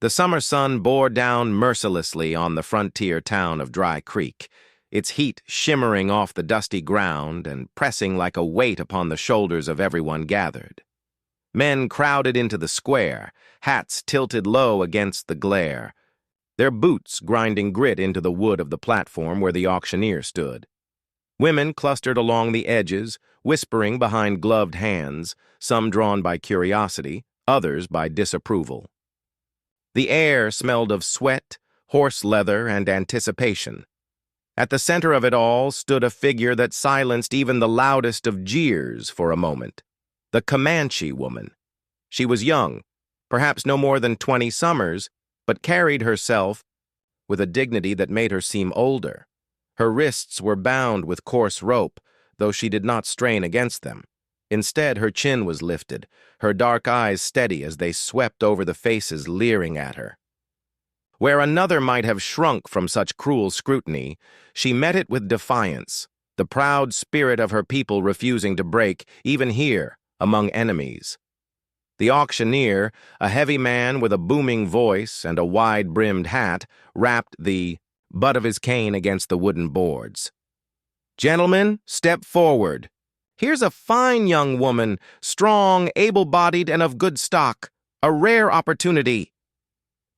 The summer sun bore down mercilessly on the frontier town of Dry Creek, its heat shimmering off the dusty ground and pressing like a weight upon the shoulders of everyone gathered. Men crowded into the square, hats tilted low against the glare, their boots grinding grit into the wood of the platform where the auctioneer stood. Women clustered along the edges, whispering behind gloved hands, some drawn by curiosity, others by disapproval. The air smelled of sweat, horse leather, and anticipation. At the center of it all stood a figure that silenced even the loudest of jeers for a moment. The Comanche woman. She was young, perhaps no more than 20 summers, but carried herself with a dignity that made her seem older. Her wrists were bound with coarse rope, though she did not strain against them. Instead, her chin was lifted, her dark eyes steady as they swept over the faces leering at her. Where another might have shrunk from such cruel scrutiny, she met it with defiance, the proud spirit of her people refusing to break, even here, among enemies. The auctioneer, a heavy man with a booming voice and a wide-brimmed hat, rapped the butt of his cane against the wooden boards. "Gentlemen, step forward. Here's a fine young woman, strong, able-bodied, and of good stock. A rare opportunity."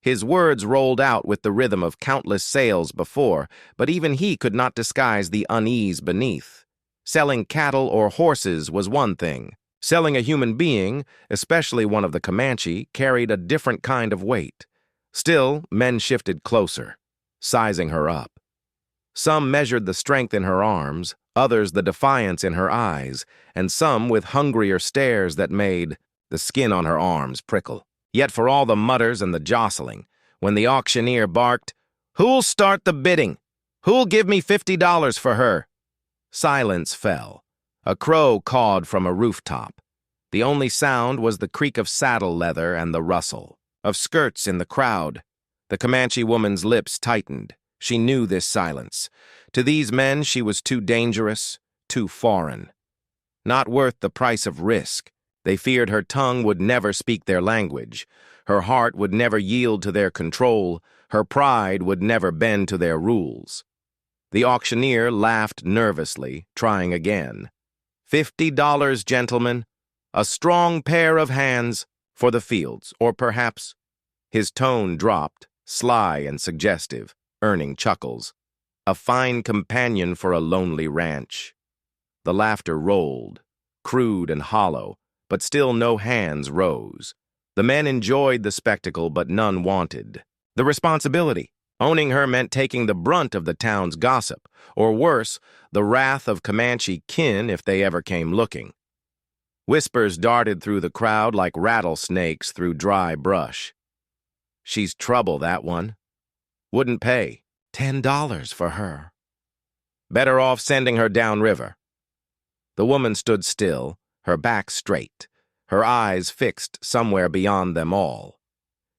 His words rolled out with the rhythm of countless sales before, but even he could not disguise the unease beneath. Selling cattle or horses was one thing. Selling a human being, especially one of the Comanche, carried a different kind of weight. Still, men shifted closer, sizing her up. Some measured the strength in her arms, others the defiance in her eyes, and some with hungrier stares that made the skin on her arms prickle. Yet for all the mutters and the jostling, when the auctioneer barked, "Who'll start the bidding? Who'll give me $50 for her?" Silence fell. A crow cawed from a rooftop. The only sound was the creak of saddle leather and the rustle of skirts in the crowd. The Comanche woman's lips tightened. She knew this silence. To these men, she was too dangerous, too foreign. Not worth the price of risk. They feared her tongue would never speak their language. Her heart would never yield to their control. Her pride would never bend to their rules. The auctioneer laughed nervously, trying again. $50, gentlemen. A strong pair of hands for the fields, or perhaps... His tone dropped, sly and suggestive, earning chuckles. A fine companion for a lonely ranch. The laughter rolled, crude and hollow, but still no hands rose. The men enjoyed the spectacle, but none wanted the responsibility. Owning her meant taking the brunt of the town's gossip, or worse, the wrath of Comanche kin if they ever came looking. Whispers darted through the crowd like rattlesnakes through dry brush. "She's trouble, that one. Wouldn't pay. $10 for her. Better off sending her downriver." The woman stood still, her back straight, her eyes fixed somewhere beyond them all.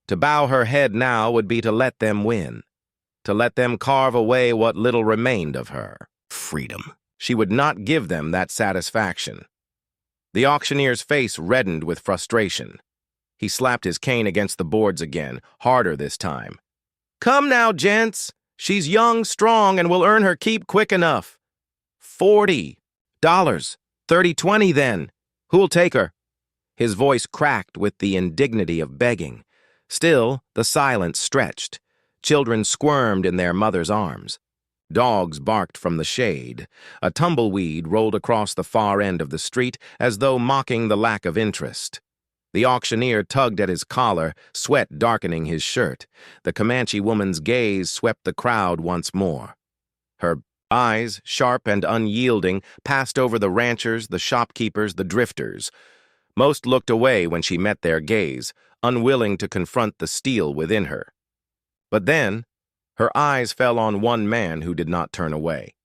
To bow her head now would be to let them win, to let them carve away what little remained of her. Freedom. She would not give them that satisfaction. The auctioneer's face reddened with frustration. He slapped his cane against the boards again, harder this time. "Come now, gents. She's young, strong, and will earn her keep quick enough. $40. 30-20 then. Who'll take her?" His voice cracked with the indignity of begging. Still, the silence stretched. Children squirmed in their mothers' arms. Dogs barked from the shade. A tumbleweed rolled across the far end of the street as though mocking the lack of interest. The auctioneer tugged at his collar, sweat darkening his shirt. The Comanche woman's gaze swept the crowd once more. Her eyes, sharp and unyielding, passed over the ranchers, the shopkeepers, the drifters. Most looked away when she met their gaze, unwilling to confront the steel within her. But then, her eyes fell on one man who did not turn away.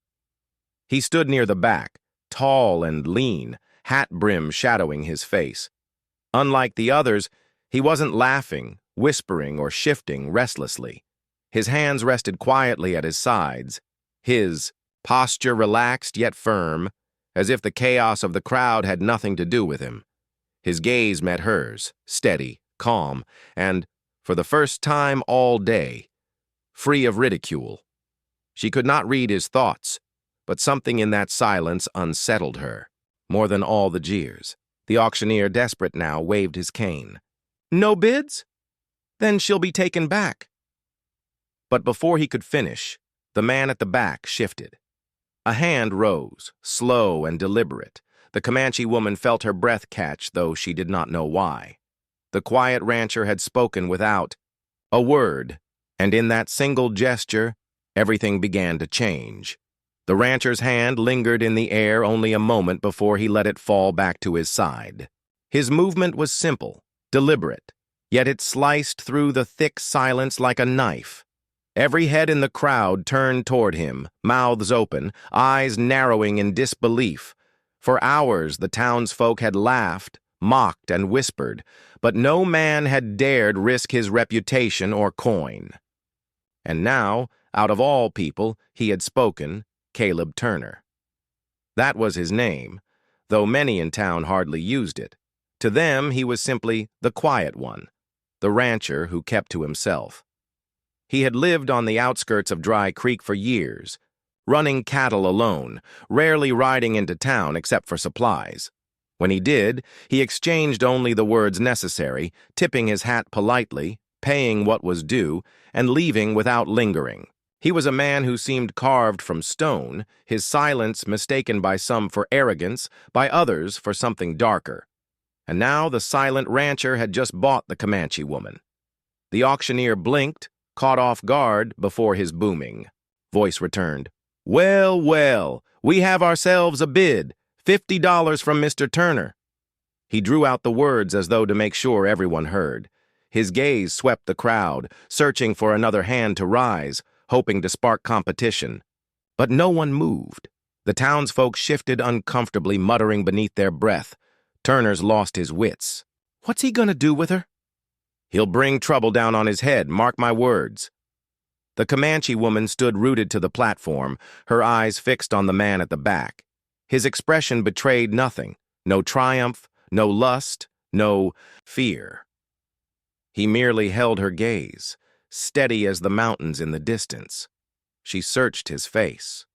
He stood near the back, tall and lean, hat brim shadowing his face. Unlike the others, he wasn't laughing, whispering, or shifting restlessly. His hands rested quietly at his sides, his posture relaxed yet firm, as if the chaos of the crowd had nothing to do with him. His gaze met hers, steady, calm, and, for the first time all day, free of ridicule. She could not read his thoughts, but something in that silence unsettled her, more than all the jeers. The auctioneer, desperate now, waved his cane. "No bids? Then she'll be taken back." But before he could finish, the man at the back shifted. A hand rose, slow and deliberate. The Comanche woman felt her breath catch, though she did not know why. The quiet rancher had spoken without a word, and in that single gesture, everything began to change. The rancher's hand lingered in the air only a moment before he let it fall back to his side. His movement was simple, deliberate, yet it sliced through the thick silence like a knife. Every head in the crowd turned toward him, mouths open, eyes narrowing in disbelief. For hours the townsfolk had laughed, mocked, and whispered, but no man had dared risk his reputation or coin. And now, out of all people, he had spoken, Caleb Turner. That was his name, though many in town hardly used it. To them, he was simply the quiet one, the rancher who kept to himself. He had lived on the outskirts of Dry Creek for years, running cattle alone, rarely riding into town except for supplies. When he did, he exchanged only the words necessary, tipping his hat politely, paying what was due, and leaving without lingering. He was a man who seemed carved from stone, his silence mistaken by some for arrogance, by others for something darker. And now the silent rancher had just bought the Comanche woman. The auctioneer blinked, caught off guard before his booming voice returned. "Well, well, we have ourselves a bid, $50 from Mr. Turner." He drew out the words as though to make sure everyone heard. His gaze swept the crowd, searching for another hand to rise, hoping to spark competition. But no one moved. The townsfolk shifted uncomfortably, muttering beneath their breath. Turner's lost his wits. "What's he gonna do with her?" "He'll bring trouble down on his head, mark my words." The Comanche woman stood rooted to the platform, her eyes fixed on the man at the back. His expression betrayed nothing, no triumph, no lust, no fear. He merely held her gaze, steady as the mountains in the distance. She searched his face,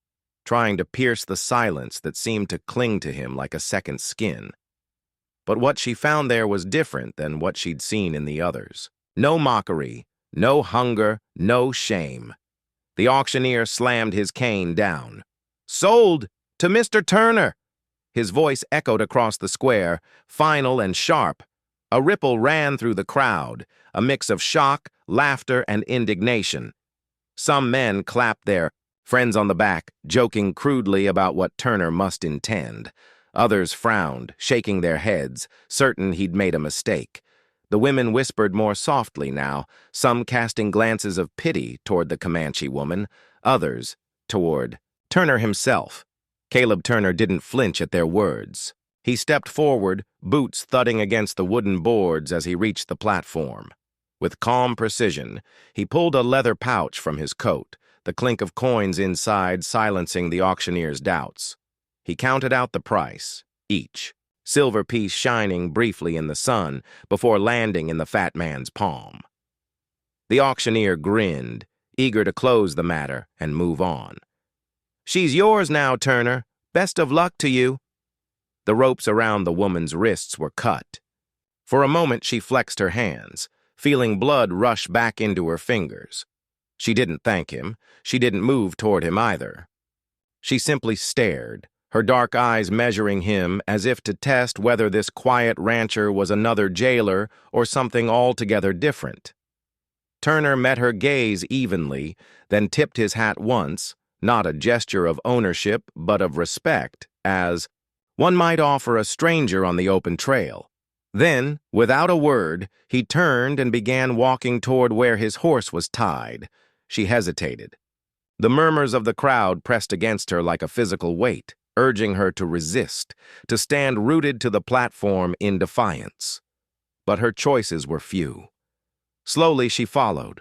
trying to pierce the silence that seemed to cling to him like a second skin. But what she found there was different than what she'd seen in the others. No mockery, no hunger, no shame. The auctioneer slammed his cane down. "Sold to Mr. Turner!" His voice echoed across the square, final and sharp. A ripple ran through the crowd, a mix of shock, laughter, and indignation. Some men clapped their friends on the back, joking crudely about what Turner must intend. Others frowned, shaking their heads, certain he'd made a mistake. The women whispered more softly now, some casting glances of pity toward the Comanche woman, others toward Turner himself. Caleb Turner didn't flinch at their words. He stepped forward, boots thudding against the wooden boards as he reached the platform. With calm precision, he pulled a leather pouch from his coat, the clink of coins inside silencing the auctioneer's doubts. He counted out the price, each, silver piece shining briefly in the sun before landing in the fat man's palm. The auctioneer grinned, eager to close the matter and move on. "She's yours now, Turner. Best of luck to you." The ropes around the woman's wrists were cut. For a moment she flexed her hands, feeling blood rush back into her fingers. She didn't thank him. She didn't move toward him either. She simply stared, her dark eyes measuring him as if to test whether this quiet rancher was another jailer or something altogether different. Turner met her gaze evenly, then tipped his hat once, not a gesture of ownership but of respect, as one might offer a stranger on the open trail. Then, without a word, he turned and began walking toward where his horse was tied. She hesitated. The murmurs of the crowd pressed against her like a physical weight, urging her to resist, to stand rooted to the platform in defiance. But her choices were few. Slowly she followed,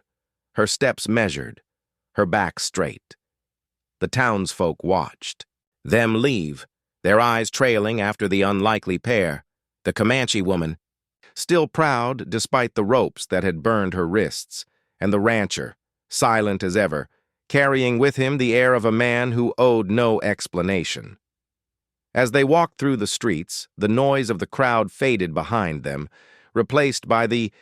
her steps measured, her back straight. The townsfolk watched. Them leave, their eyes trailing after the unlikely pair. The Comanche woman still proud despite the ropes that had burned her wrists, and the rancher, silent as ever, carrying with him the air of a man who owed no explanation. As they walked through the streets, the noise of the crowd faded behind them, replaced by the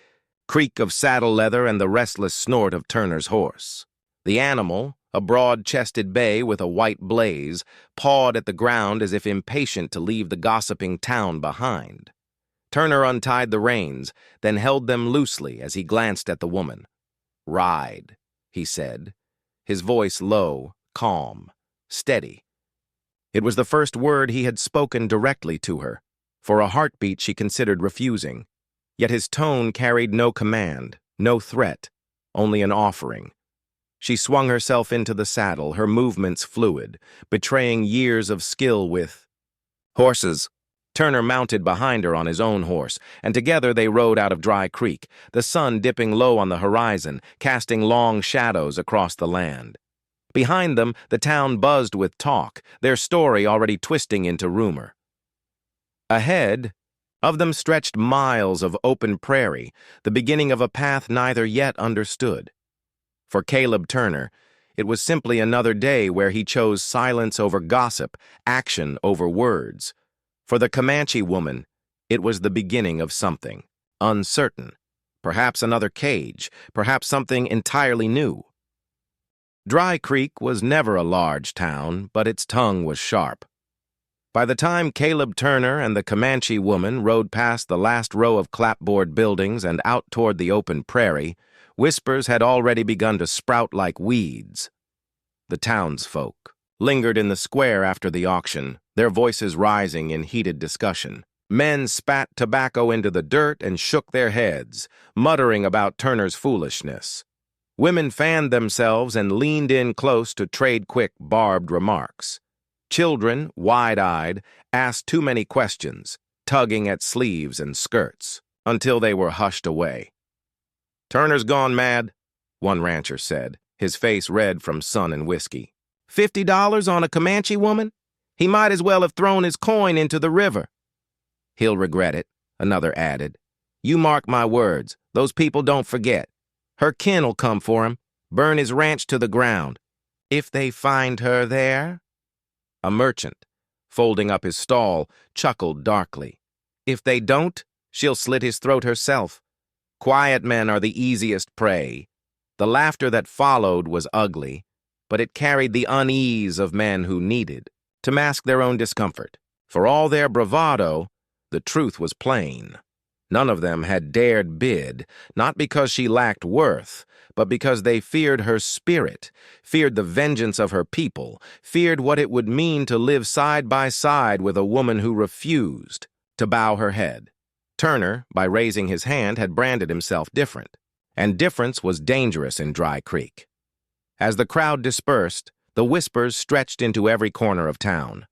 creak of saddle leather and the restless snort of Turner's horse. The animal, a broad-chested bay with a white blaze, pawed at the ground as if impatient to leave the gossiping town behind. Turner untied the reins, then held them loosely as he glanced at the woman. "Ride," he said, his voice low, calm, steady. It was the first word he had spoken directly to her. For a heartbeat she considered refusing. Yet his tone carried no command, no threat, only an offering. She swung herself into the saddle, her movements fluid, betraying years of skill with horses. Turner mounted behind her on his own horse, and together they rode out of Dry Creek, the sun dipping low on the horizon, casting long shadows across the land. Behind them, the town buzzed with talk, their story already twisting into rumor. Ahead of them stretched miles of open prairie, the beginning of a path neither yet understood. For Caleb Turner, it was simply another day where he chose silence over gossip, action over words. For the Comanche woman, it was the beginning of something, uncertain, perhaps another cage, perhaps something entirely new. Dry Creek was never a large town, but its tongue was sharp. By the time Caleb Turner and the Comanche woman rode past the last row of clapboard buildings and out toward the open prairie, whispers had already begun to sprout like weeds. The townsfolk lingered in the square after the auction, their voices rising in heated discussion. Men spat tobacco into the dirt and shook their heads, muttering about Turner's foolishness. Women fanned themselves and leaned in close to trade quick, barbed remarks. Children, wide-eyed, asked too many questions, tugging at sleeves and skirts, until they were hushed away. "Turner's gone mad," one rancher said, his face red from sun and whiskey. $50 on a Comanche woman? He might as well have thrown his coin into the river. "He'll regret it," another added. "You mark my words, those people don't forget. Her kin'll come for him, burn his ranch to the ground. If they find her there." A merchant, folding up his stall, chuckled darkly. "If they don't, she'll slit his throat herself. Quiet men are the easiest prey." The laughter that followed was ugly, but it carried the unease of men who needed to mask their own discomfort. For all their bravado, the truth was plain. None of them had dared bid, not because she lacked worth, but because they feared her spirit, feared the vengeance of her people, feared what it would mean to live side by side with a woman who refused to bow her head. Turner, by raising his hand, had branded himself different, and difference was dangerous in Dry Creek. As the crowd dispersed, the whispers stretched into every corner of town.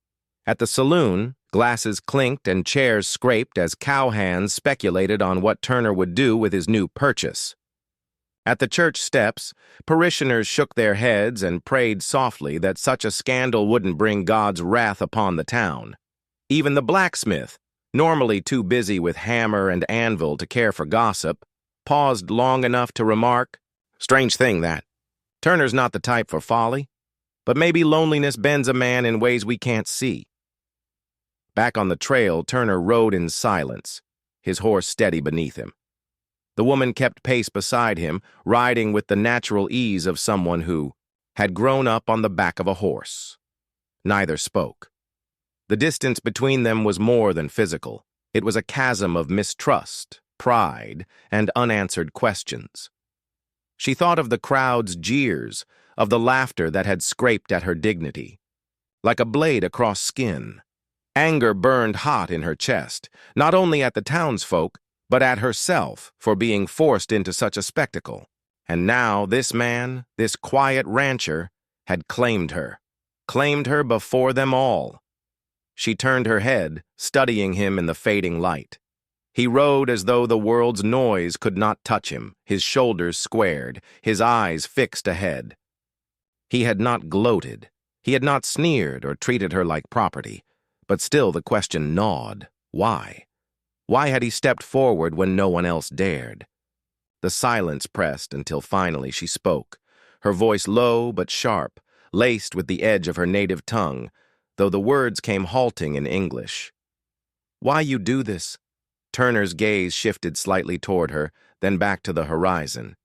At the saloon, glasses clinked and chairs scraped as cowhands speculated on what Turner would do with his new purchase. At the church steps, parishioners shook their heads and prayed softly that such a scandal wouldn't bring God's wrath upon the town. Even the blacksmith, normally too busy with hammer and anvil to care for gossip, paused long enough to remark, "Strange thing, that. Turner's not the type for folly, but maybe loneliness bends a man in ways we can't see." Back on the trail, Turner rode in silence, his horse steady beneath him. The woman kept pace beside him, riding with the natural ease of someone who had grown up on the back of a horse. Neither spoke. The distance between them was more than physical. It was a chasm of mistrust, pride, and unanswered questions. She thought of the crowd's jeers, of the laughter that had scraped at her dignity. Like a blade across skin, anger burned hot in her chest, not only at the townsfolk, but at herself for being forced into such a spectacle. And now this man, this quiet rancher, had claimed her before them all. She turned her head, studying him in the fading light. He rode as though the world's noise could not touch him, his shoulders squared, his eyes fixed ahead. He had not gloated, he had not sneered or treated her like property, but still the question gnawed. Why? Why had he stepped forward when no one else dared? The silence pressed until finally she spoke, her voice low but sharp, laced with the edge of her native tongue, though the words came halting in English. "Why you do this?" Turner's gaze shifted slightly toward her, then back to the horizon.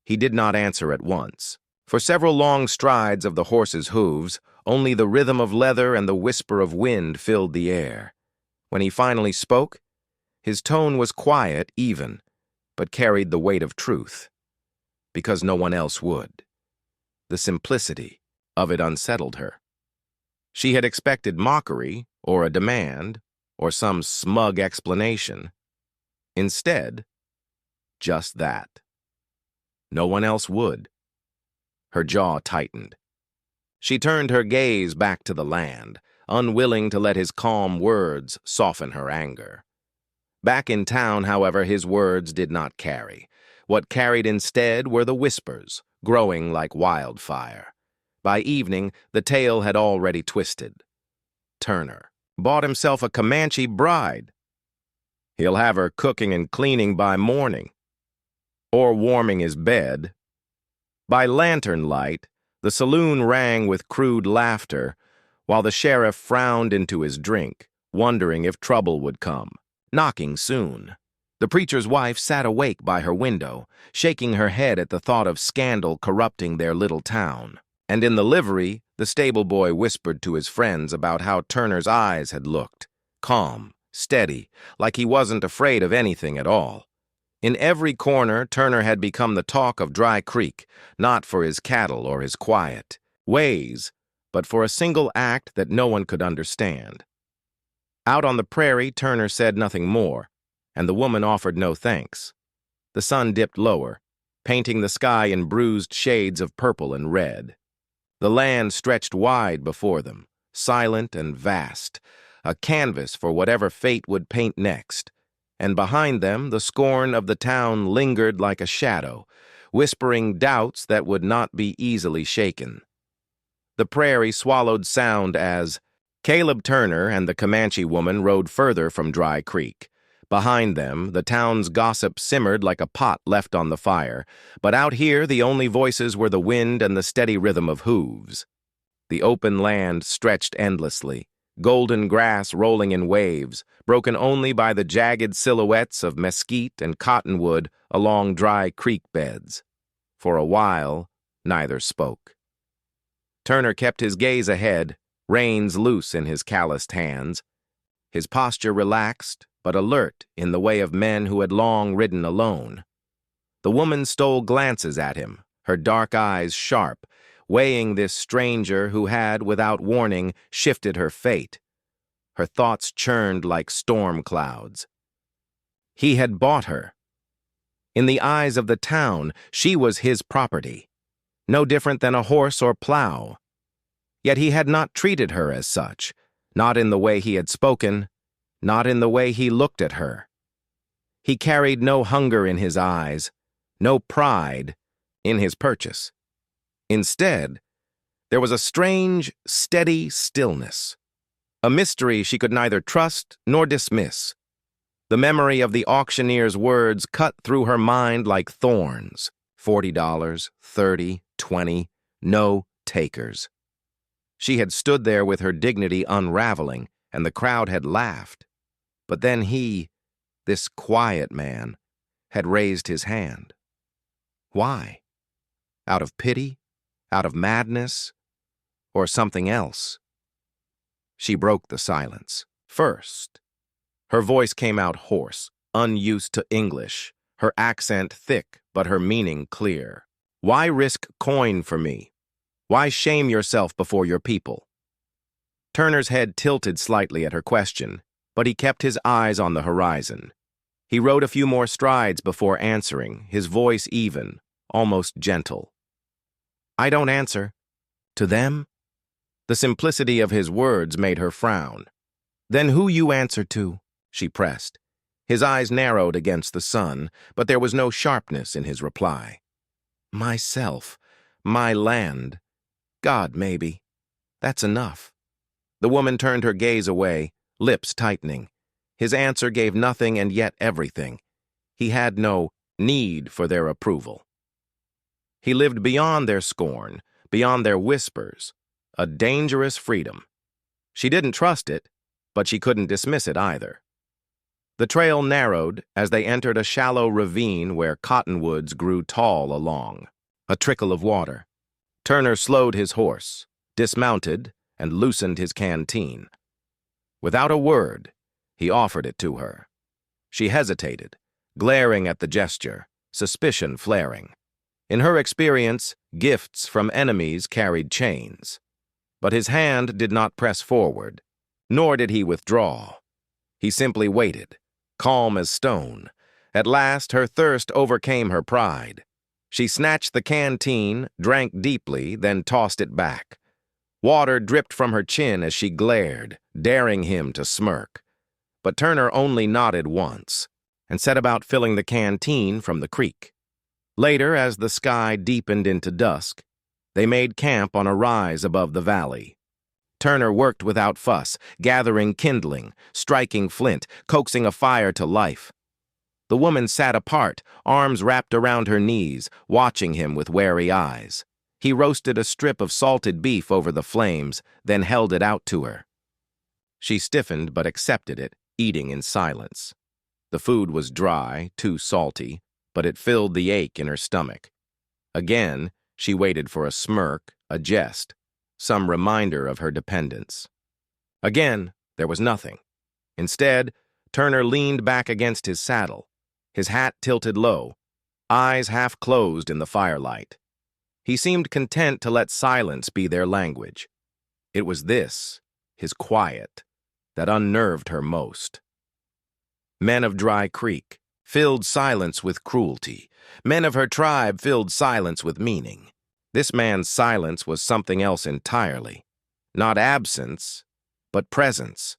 He did not answer at once. For several long strides of the horse's hooves, only the rhythm of leather and the whisper of wind filled the air. When he finally spoke, his tone was quiet, even, but carried the weight of truth, because no one else would. The simplicity of it unsettled her. She had expected mockery, or a demand, or some smug explanation. Instead, just that. No one else would. Her jaw tightened. She turned her gaze back to the land, unwilling to let his calm words soften her anger. Back in town, however, his words did not carry. What carried instead were the whispers, growing like wildfire. By evening, the tale had already twisted. Turner bought himself a Comanche bride. He'll have her cooking and cleaning by morning, or warming his bed. By lantern light, the saloon rang with crude laughter, while the sheriff frowned into his drink, wondering if trouble would come, knocking soon. The preacher's wife sat awake by her window, shaking her head at the thought of scandal corrupting their little town. And in the livery, the stable boy whispered to his friends about how Turner's eyes had looked, calm, steady, like he wasn't afraid of anything at all. In every corner, Turner had become the talk of Dry Creek, not for his cattle or his quiet ways, but for a single act that no one could understand. Out on the prairie, Turner said nothing more, and the woman offered no thanks. The sun dipped lower, painting the sky in bruised shades of purple and red. The land stretched wide before them, silent and vast, a canvas for whatever fate would paint next. And behind them, the scorn of the town lingered like a shadow, whispering doubts that would not be easily shaken. The prairie swallowed sound as Caleb Turner and the Comanche woman rode further from Dry Creek. Behind them, the town's gossip simmered like a pot left on the fire, but out here the only voices were the wind and the steady rhythm of hooves. The open land stretched endlessly, golden grass rolling in waves, broken only by the jagged silhouettes of mesquite and cottonwood along Dry Creek beds. For a while, neither spoke. Turner kept his gaze ahead, reins loose in his calloused hands, his posture relaxed but alert in the way of men who had long ridden alone. The woman stole glances at him, her dark eyes sharp, weighing this stranger who had, without warning, shifted her fate. Her thoughts churned like storm clouds. He had bought her. In the eyes of the town, she was his property, no different than a horse or plow. Yet he had not treated her as such, not in the way he had spoken, not in the way he looked at her. He carried no hunger in his eyes, no pride in his purchase. Instead, there was a strange, steady stillness, a mystery she could neither trust nor dismiss. The memory of the auctioneer's words cut through her mind like thorns. $40, $30, $20, no takers. She had stood there with her dignity unraveling, and the crowd had laughed. But then he, this quiet man, had raised his hand. Why? Out of pity? Out of madness? Or something else? She broke the silence. First, her voice came out hoarse, unused to English, her accent thick but her meaning clear. Why risk coin for me? Why shame yourself before your people? Turner's head tilted slightly at her question, but he kept his eyes on the horizon. He rode a few more strides before answering, his voice even, almost gentle. I don't answer. To them? The simplicity of his words made her frown. Then who you answer to? She pressed. His eyes narrowed against the sun, but there was no sharpness in his reply. Myself, my land, God maybe. That's enough. The woman turned her gaze away, lips tightening. His answer gave nothing and yet everything. He had no need for their approval. He lived beyond their scorn, beyond their whispers, a dangerous freedom. She didn't trust it, but she couldn't dismiss it either. The trail narrowed as they entered a shallow ravine where cottonwoods grew tall along. A trickle of water. Turner slowed his horse, dismounted, and loosened his canteen. Without a word, he offered it to her. She hesitated, glaring at the gesture, suspicion flaring. In her experience, gifts from enemies carried chains. But his hand did not press forward, nor did he withdraw. He simply waited, calm as stone. At last, her thirst overcame her pride. She snatched the canteen, drank deeply, then tossed it back. Water dripped from her chin as she glared, daring him to smirk. But Turner only nodded once, and set about filling the canteen from the creek. Later, as the sky deepened into dusk, they made camp on a rise above the valley. Turner worked without fuss, gathering kindling, striking flint, coaxing a fire to life. The woman sat apart, arms wrapped around her knees, watching him with wary eyes. He roasted a strip of salted beef over the flames, then held it out to her. She stiffened but accepted it, eating in silence. The food was dry, too salty, but it filled the ache in her stomach. Again, she waited for a smirk, a jest, some reminder of her dependence. Again, there was nothing. Instead, Turner leaned back against his saddle, his hat tilted low, eyes half closed in the firelight. He seemed content to let silence be their language. It was this, his quiet, that unnerved her most. Men of Dry Creek filled silence with cruelty. Men of her tribe filled silence with meaning. This man's silence was something else entirely. Not absence, but presence.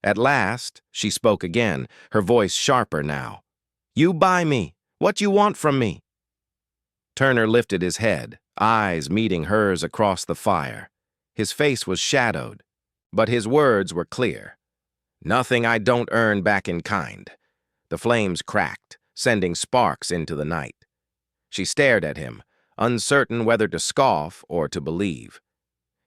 At last, she spoke again, her voice sharper now. "You buy me. What you want from me?" Turner lifted his head, eyes meeting hers across the fire. His face was shadowed, but his words were clear. "Nothing I don't earn back in kind." The flames cracked, sending sparks into the night. She stared at him, uncertain whether to scoff or to believe.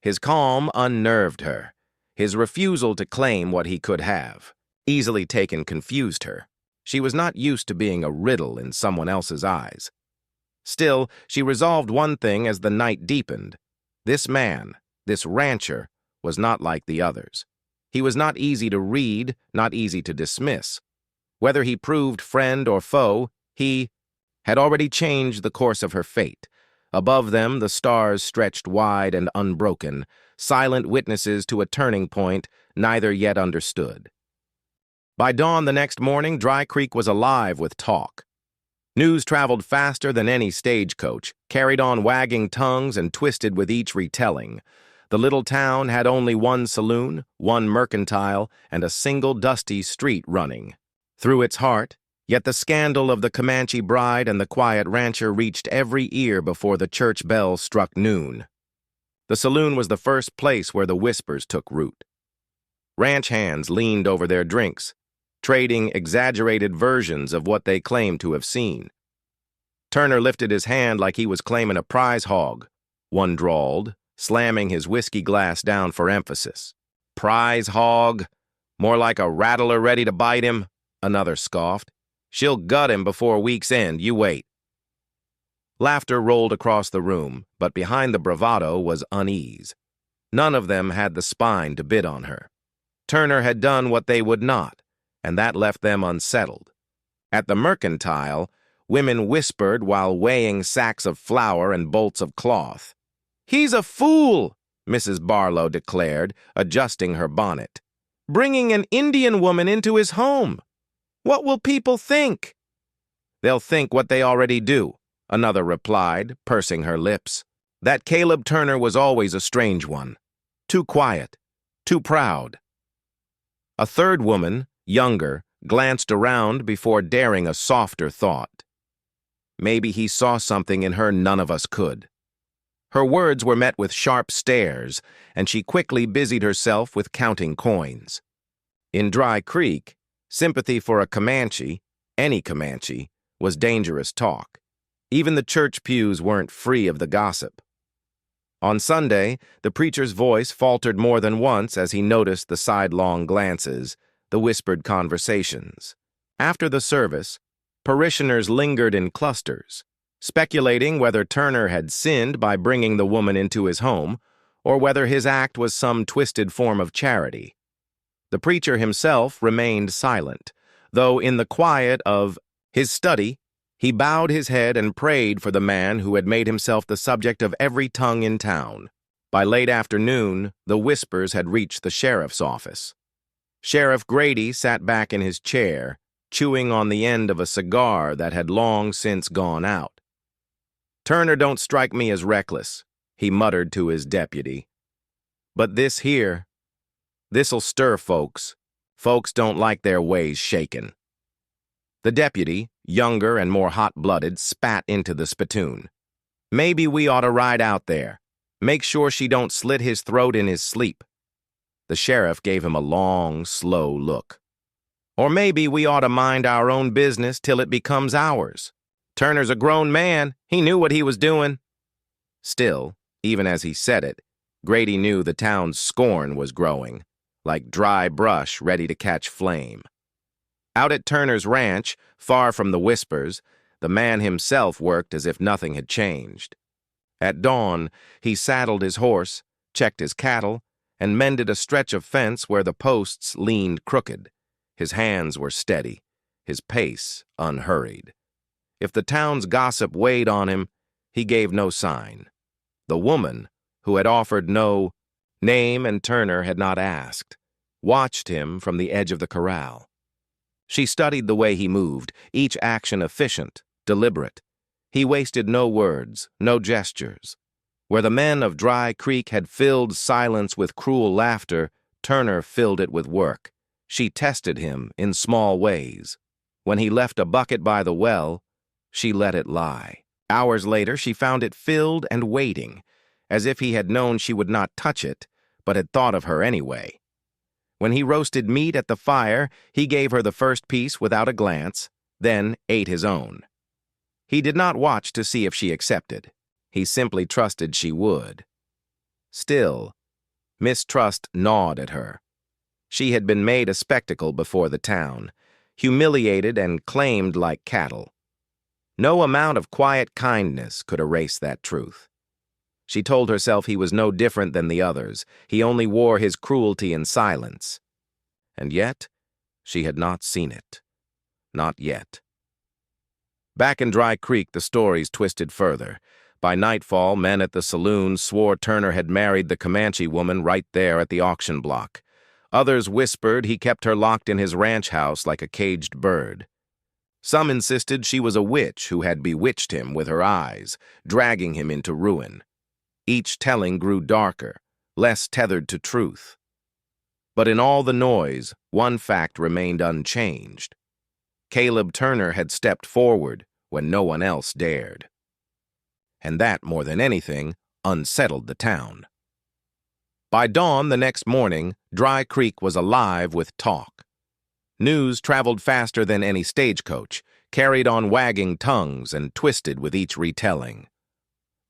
His calm unnerved her. His refusal to claim what he could have, easily taken, confused her. She was not used to being a riddle in someone else's eyes. Still, she resolved one thing as the night deepened. This man, this rancher, was not like the others. He was not easy to read, not easy to dismiss. Whether he proved friend or foe, he had already changed the course of her fate. Above them, the stars stretched wide and unbroken, silent witnesses to a turning point neither yet understood. By dawn the next morning, Dry Creek was alive with talk. News traveled faster than any stagecoach, carried on wagging tongues and twisted with each retelling. The little town had only one saloon, one mercantile, and a single dusty street running through its heart. Yet the scandal of the Comanche Bride and the quiet rancher reached every ear before the church bell struck noon. The saloon was the first place where the whispers took root. Ranch hands leaned over their drinks, trading exaggerated versions of what they claimed to have seen. Turner lifted his hand like he was claiming a prize hog. One drawled, slamming his whiskey glass down for emphasis. "Prize hog? More like a rattler ready to bite him," another scoffed. "She'll gut him before week's end, you wait." Laughter rolled across the room, but behind the bravado was unease. None of them had the spine to bid on her. Turner had done what they would not, and that left them unsettled. At the mercantile, women whispered while weighing sacks of flour and bolts of cloth. "He's a fool," Mrs. Barlow declared, adjusting her bonnet. "Bringing an Indian woman into his home. What will people think?" "They'll think what they already do," another replied, pursing her lips. That Caleb Turner was always a strange one. Too quiet, too proud. A third woman, younger, glanced around before daring a softer thought. Maybe he saw something in her none of us could. Her words were met with sharp stares, and she quickly busied herself with counting coins. In Dry Creek, Sympathy for a Comanche, any Comanche, was dangerous talk. Even the church pews weren't free of the gossip. On Sunday, the preacher's voice faltered more than once as he noticed the sidelong glances, the whispered conversations. After the service, parishioners lingered in clusters, speculating whether Turner had sinned by bringing the woman into his home, or whether his act was some twisted form of charity. The preacher himself remained silent, though in the quiet of his study, he bowed his head and prayed for the man who had made himself the subject of every tongue in town. By late afternoon, the whispers had reached the sheriff's office. Sheriff Grady sat back in his chair, chewing on the end of a cigar that had long since gone out. "Turner don't strike me as reckless," he muttered to his deputy. "But this'll stir folks. Folks don't like their ways shaken." The deputy, younger and more hot-blooded, spat into the spittoon. "Maybe we ought to ride out there. Make sure she don't slit his throat in his sleep." The sheriff gave him a long, slow look. "Or maybe we ought to mind our own business till it becomes ours. Turner's a grown man. He knew what he was doing." Still, even as he said it, Grady knew the town's scorn was growing, like dry brush ready to catch flame. Out at Turner's ranch, far from the whispers, the man himself worked as if nothing had changed. At dawn, he saddled his horse, checked his cattle, and mended a stretch of fence where the posts leaned crooked. His hands were steady, his pace unhurried. If the town's gossip weighed on him, he gave no sign. The woman, who had offered no name and Turner had not asked, watched him from the edge of the corral. She studied the way he moved, each action efficient, deliberate. He wasted no words, no gestures. Where the men of Dry Creek had filled silence with cruel laughter, Turner filled it with work. She tested him in small ways. When he left a bucket by the well, she let it lie. Hours later, she found it filled and waiting, as if he had known she would not touch it, but had thought of her anyway. When he roasted meat at the fire, he gave her the first piece without a glance, then ate his own. He did not watch to see if she accepted. He simply trusted she would. Still, mistrust gnawed at her. She had been made a spectacle before the town, humiliated and claimed like cattle. No amount of quiet kindness could erase that truth. She told herself he was no different than the others. He only wore his cruelty in silence. And yet, she had not seen it. Not yet. Back in Dry Creek, the stories twisted further. By nightfall, men at the saloon swore Turner had married the Comanche woman right there at the auction block. Others whispered he kept her locked in his ranch house like a caged bird. Some insisted she was a witch who had bewitched him with her eyes, dragging him into ruin. Each telling grew darker, less tethered to truth. But in all the noise, one fact remained unchanged. Caleb Turner had stepped forward when no one else dared. And that, more than anything, unsettled the town. By dawn the next morning, Dry Creek was alive with talk. News traveled faster than any stagecoach, carried on wagging tongues and twisted with each retelling.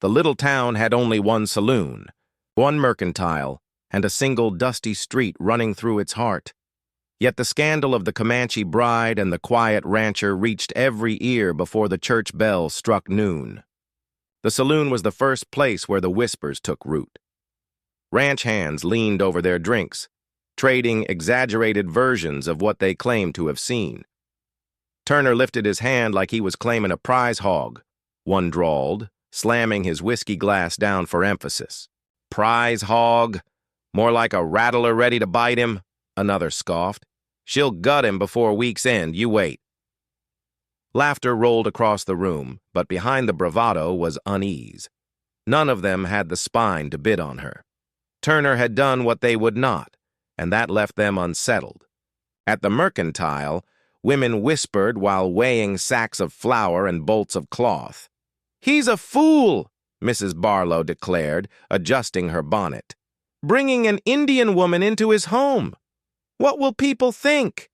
The little town had only one saloon, one mercantile, and a single dusty street running through its heart. Yet the scandal of the Comanche Bride and the quiet rancher reached every ear before the church bell struck noon. The saloon was the first place where the whispers took root. Ranch hands leaned over their drinks, trading exaggerated versions of what they claimed to have seen. Turner lifted his hand like he was claiming a prize hog. One drawled, slamming his whiskey glass down for emphasis. "Prize hog? More like a rattler ready to bite him," another scoffed. "She'll gut him before week's end, you wait." Laughter rolled across the room, but behind the bravado was unease. None of them had the spine to bid on her. Turner had done what they would not, and that left them unsettled. At the mercantile, women whispered while weighing sacks of flour and bolts of cloth. "He's a fool," Mrs. Barlow declared, adjusting her bonnet. "Bringing an Indian woman into his home. What will people think?"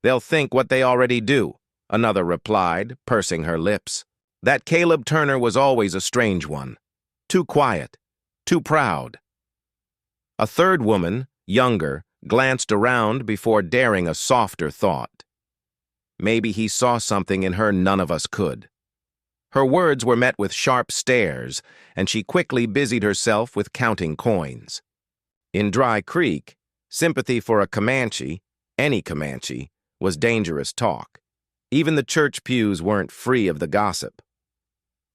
"They'll think what they already do," another replied, pursing her lips. That Caleb Turner was always a strange one. Too quiet, too proud. A third woman, younger, glanced around before daring a softer thought. Maybe he saw something in her none of us could. Her words were met with sharp stares, and she quickly busied herself with counting coins. In Dry Creek, sympathy for a Comanche, any Comanche, was dangerous talk. Even the church pews weren't free of the gossip.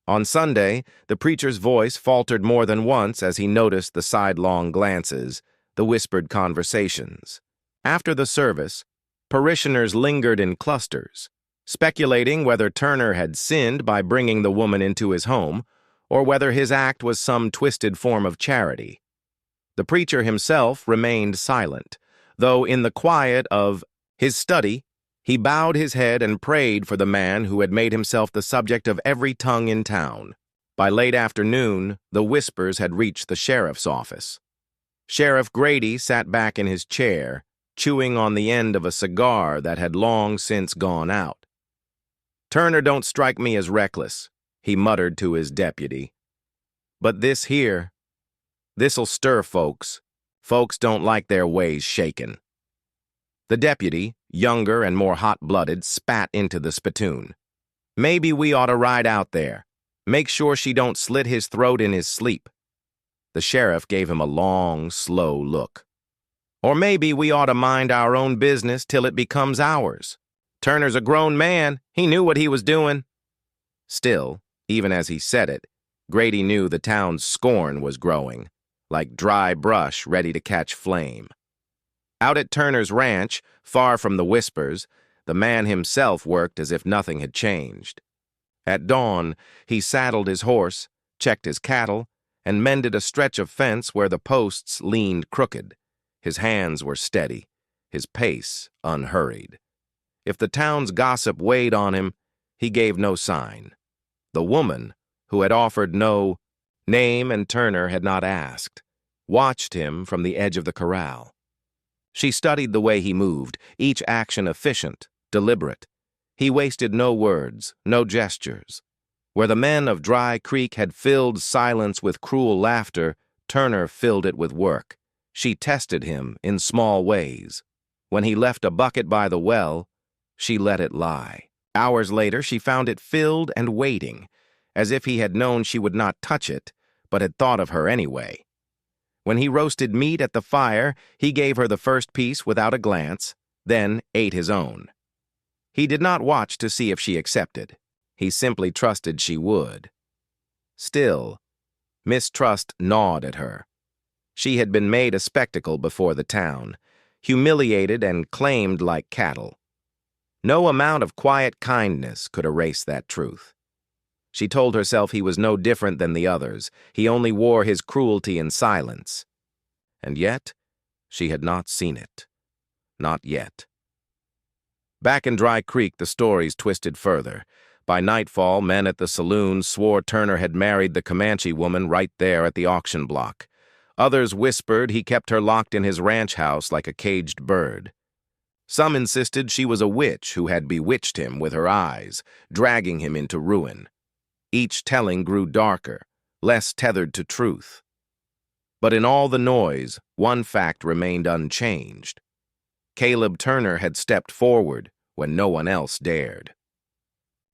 On Sunday, the preacher's voice faltered more than once as he noticed the sidelong glances, the whispered conversations. After the service, parishioners lingered in clusters, speculating whether Turner had sinned by bringing the woman into his home, or whether his act was some twisted form of charity. The preacher himself remained silent, though in the quiet of his study, he bowed his head and prayed for the man who had made himself the subject of every tongue in town. By late afternoon, the whispers had reached the sheriff's office. Sheriff Grady sat back in his chair, chewing on the end of a cigar that had long since gone out. "Turner don't strike me as reckless," he muttered to his deputy. "But this here, this'll stir folks. Folks don't like their ways shaken." The deputy, younger and more hot-blooded, spat into the spittoon. "Maybe we ought to ride out there. Make sure she don't slit his throat in his sleep." The sheriff gave him a long, slow look. "Or maybe we ought to mind our own business till it becomes ours. Turner's a grown man. He knew what he was doing." Still, even as he said it, Grady knew the town's scorn was growing, like dry brush ready to catch flame. Out at Turner's ranch, far from the whispers, the man himself worked as if nothing had changed. At dawn, he saddled his horse, checked his cattle, and mended a stretch of fence where the posts leaned crooked. His hands were steady, his pace unhurried. If the town's gossip weighed on him, he gave no sign. The woman, who had offered no name and Turner had not asked, watched him from the edge of the corral. She studied the way he moved, each action efficient, deliberate. He wasted no words, no gestures. Where the men of Dry Creek had filled silence with cruel laughter, Turner filled it with work. She tested him in small ways. When he left a bucket by the well, she let it lie. Hours later, she found it filled and waiting, as if he had known she would not touch it, but had thought of her anyway. When he roasted meat at the fire, he gave her the first piece without a glance, then ate his own. He did not watch to see if she accepted. He simply trusted she would. Still, mistrust gnawed at her. She had been made a spectacle before the town, humiliated and claimed like cattle. No amount of quiet kindness could erase that truth. She told herself he was no different than the others. He only wore his cruelty in silence. And yet, she had not seen it. Not yet. Back in Dry Creek, the stories twisted further. By nightfall, men at the saloon swore Turner had married the Comanche woman right there at the auction block. Others whispered he kept her locked in his ranch house like a caged bird. Some insisted she was a witch who had bewitched him with her eyes, dragging him into ruin. Each telling grew darker, less tethered to truth. But in all the noise, one fact remained unchanged. Caleb Turner had stepped forward when no one else dared.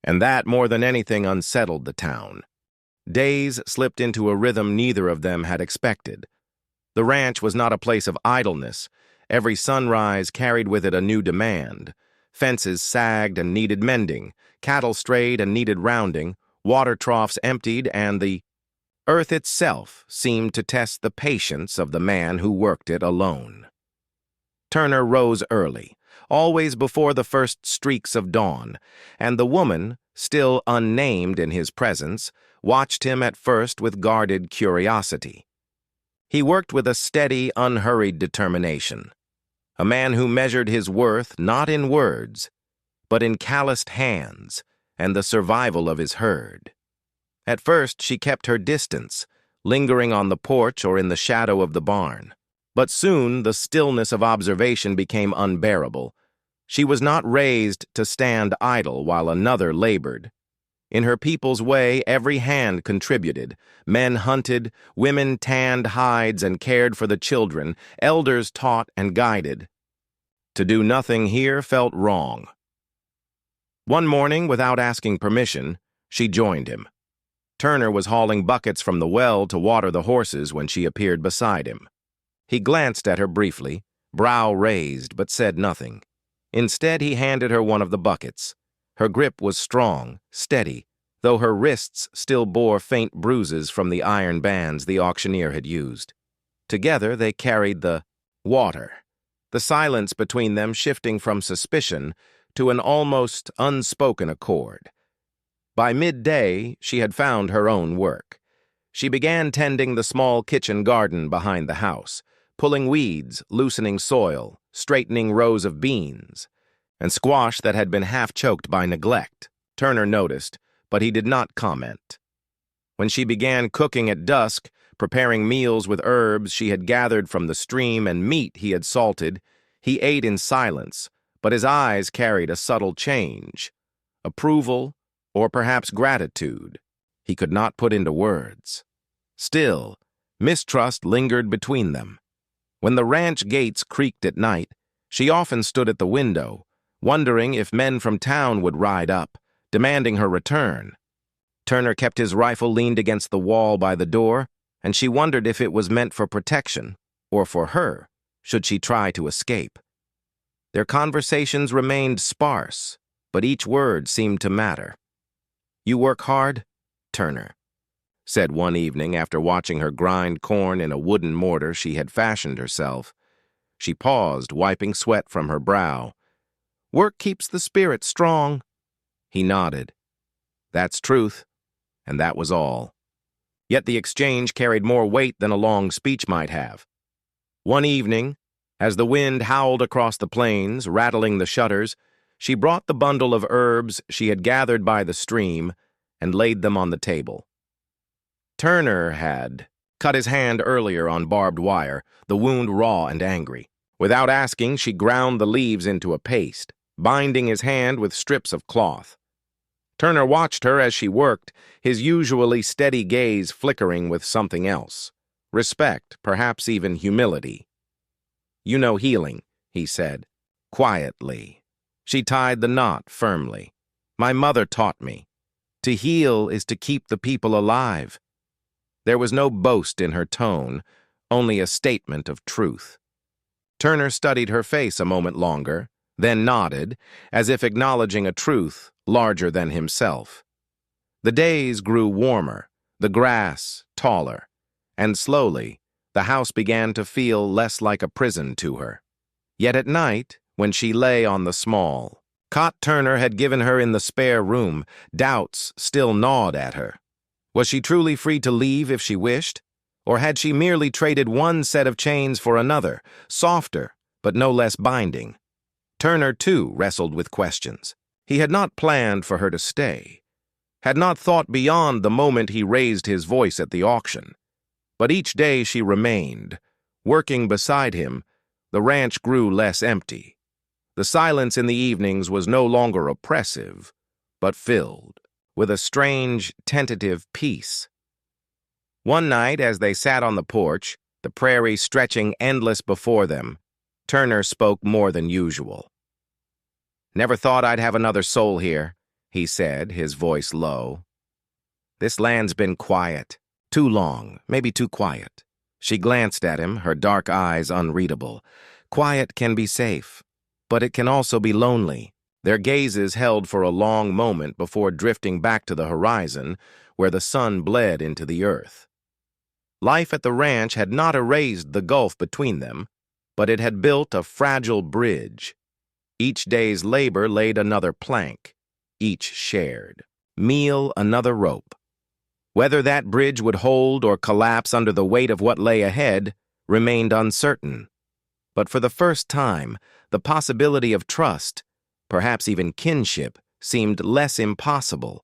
And that, more than anything, unsettled the town. Days slipped into a rhythm neither of them had expected. The ranch was not a place of idleness. Every sunrise carried with it a new demand. Fences sagged and needed mending, cattle strayed and needed rounding, water troughs emptied, and the earth itself seemed to test the patience of the man who worked it alone. Turner rose early, always before the first streaks of dawn, and the woman, still unnamed in his presence, watched him at first with guarded curiosity. He worked with a steady, unhurried determination, a man who measured his worth not in words, but in calloused hands and the survival of his herd. At first, she kept her distance, lingering on the porch or in the shadow of the barn. But soon, the stillness of observation became unbearable. She was not raised to stand idle while another labored. In her people's way, every hand contributed. Men hunted, women tanned hides and cared for the children, elders taught and guided. To do nothing here felt wrong. One morning, without asking permission, she joined him. Turner was hauling buckets from the well to water the horses when she appeared beside him. He glanced at her briefly, brow raised, but said nothing. Instead, he handed her one of the buckets. Her grip was strong, steady, though her wrists still bore faint bruises from the iron bands the auctioneer had used. Together, they carried the water, the silence between them shifting from suspicion to an almost unspoken accord. By midday, she had found her own work. She began tending the small kitchen garden behind the house, pulling weeds, loosening soil, straightening rows of beans, and squash that had been half-choked by neglect. Turner noticed, but he did not comment. When she began cooking at dusk, preparing meals with herbs she had gathered from the stream and meat he had salted, he ate in silence, but his eyes carried a subtle change. Approval, or perhaps gratitude, he could not put into words. Still, mistrust lingered between them. When the ranch gates creaked at night, she often stood at the window, wondering if men from town would ride up, demanding her return. Turner kept his rifle leaned against the wall by the door, and she wondered if it was meant for protection, or for her, should she try to escape. Their conversations remained sparse, but each word seemed to matter. "You work hard, Turner," said one evening after watching her grind corn in a wooden mortar she had fashioned herself. She paused, wiping sweat from her brow. "Work keeps the spirit strong." He nodded. That's truth, and that was all. Yet the exchange carried more weight than a long speech might have. One evening, as the wind howled across the plains, rattling the shutters, she brought the bundle of herbs she had gathered by the stream and laid them on the table. Turner had cut his hand earlier on barbed wire, the wound raw and angry. Without asking, she ground the leaves into a paste, binding his hand with strips of cloth. Turner watched her as she worked, his usually steady gaze flickering with something else. Respect, perhaps even humility. "You know healing," he said, quietly. She tied the knot firmly. "My mother taught me. To heal is to keep the people alive." There was no boast in her tone, only a statement of truth. Turner studied her face a moment longer, then nodded, as if acknowledging a truth larger than himself. The days grew warmer, the grass taller, and slowly the house began to feel less like a prison to her. Yet at night, when she lay on the small cot Turner had given her in the spare room, doubts still gnawed at her. Was she truly free to leave if she wished? Or had she merely traded one set of chains for another, softer, but no less binding? Turner, too, wrestled with questions. He had not planned for her to stay, had not thought beyond the moment he raised his voice at the auction. But each day she remained, working beside him, the ranch grew less empty. The silence in the evenings was no longer oppressive, but filled with a strange, tentative peace. One night, as they sat on the porch, the prairie stretching endless before them, Turner spoke more than usual. "Never thought I'd have another soul here," he said, his voice low. "This land's been quiet. Too long, maybe too quiet." She glanced at him, her dark eyes unreadable. Quiet can be safe, but it can also be lonely. Their gazes held for a long moment before drifting back to the horizon, where the sun bled into the earth. Life at the ranch had not erased the gulf between them, but it had built a fragile bridge. Each day's labor laid another plank, each shared. Meal another rope. Whether that bridge would hold or collapse under the weight of what lay ahead remained uncertain. But for the first time, the possibility of trust, perhaps even kinship, seemed less impossible.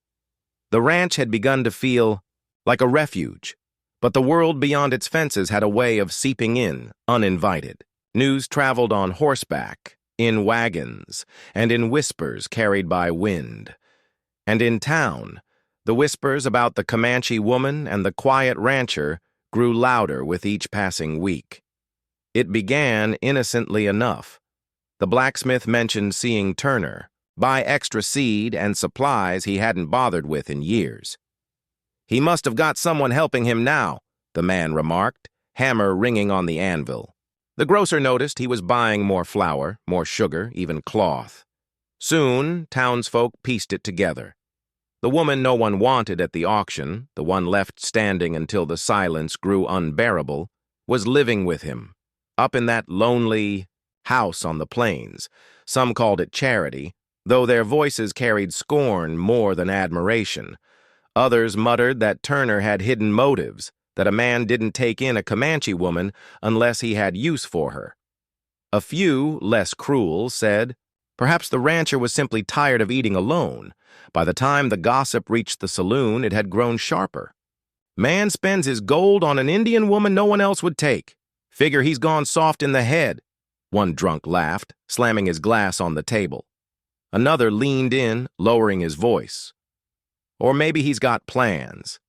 The ranch had begun to feel like a refuge, but the world beyond its fences had a way of seeping in, uninvited. News traveled on horseback, in wagons, and in whispers carried by wind. And in town, the whispers about the Comanche woman and the quiet rancher grew louder with each passing week. It began innocently enough. The blacksmith mentioned seeing Turner, buy extra seed and supplies he hadn't bothered with in years. "He must have got someone helping him now," the man remarked, hammer ringing on the anvil. The grocer noticed he was buying more flour, more sugar, even cloth. Soon, townsfolk pieced it together. The woman no one wanted at the auction, the one left standing until the silence grew unbearable, was living with him, up in that lonely house on the plains. Some called it charity, though their voices carried scorn more than admiration. Others muttered that Turner had hidden motives, that a man didn't take in a Comanche woman unless he had use for her. A few, less cruel, said, perhaps the rancher was simply tired of eating alone. By the time the gossip reached the saloon, it had grown sharper. "Man spends his gold on an Indian woman no one else would take. Figure he's gone soft in the head," one drunk laughed, slamming his glass on the table. Another leaned in, lowering his voice. "Or maybe he's got plans.